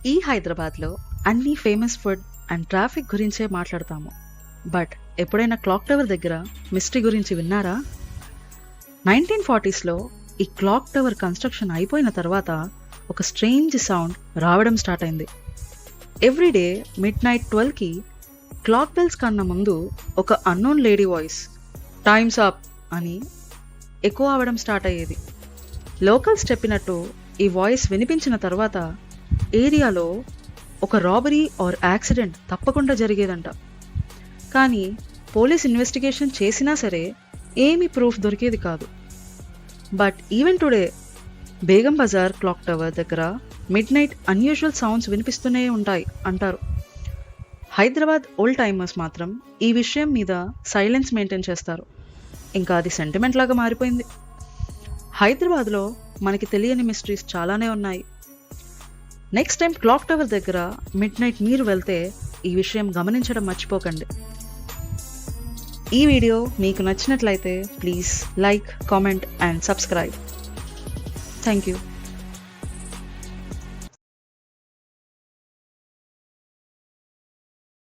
ఈ హైదరాబాద్లో అన్ని ఫేమస్ ఫుడ్ అండ్ ట్రాఫిక్ గురించే మాట్లాడతాము. బట్ ఎప్పుడైనా క్లాక్ టవర్ దగ్గర మిస్టరీ గురించి విన్నారా? 1940స్లో ఈ క్లాక్ టవర్ కన్స్ట్రక్షన్ అయిపోయిన తర్వాత ఒక స్ట్రేంజ్ సౌండ్ రావడం స్టార్ట్ అయింది. ఎవ్రీడే మిడ్-నైట్ 12కి క్లాక్ బెల్స్ కన్నా ముందు ఒక unknown lady voice times up అని ఎక్కువ అవడం స్టార్ట్ అయ్యేది. లోకల్స్ చెప్పినట్టు ఈ వాయిస్ వినిపించిన తర్వాత ఏరియాలో ఒక రాబరీ ఆర్ యాక్సిడెంట్ తప్పకుండా జరిగేదంట. కానీ పోలీస్ ఇన్వెస్టిగేషన్ చేసినా సరే ఏమీ ప్రూఫ్ దొరికేది కాదు. But even today Begum Bazar clock tower దగ్గర మిడ్-నైట్ అన్యూజువల్ సౌండ్స్ వినిపిస్తూనే ఉంటాయి అంటారు. హైదరాబాద్ ఓల్డ్ టైమర్స్ మాత్రం ఈ విషయం మీద సైలెన్స్ మెయింటైన్ చేస్తారు. ఇంకా అది సెంటిమెంట్ లాగా మారిపోయింది. హైదరాబాద్లో మనకి తెలియని మిస్టరీస్ చాలానే ఉన్నాయి. నెక్స్ట్ టైం క్లాక్ టవర్ దగ్గర మిడ్-నైట్ మీరు వెళ్తే ఈ విషయం గమనించడం మర్చిపోకండి. ఈ వీడియో మీకు నచ్చినట్లయితే please like, comment and subscribe. Thank you.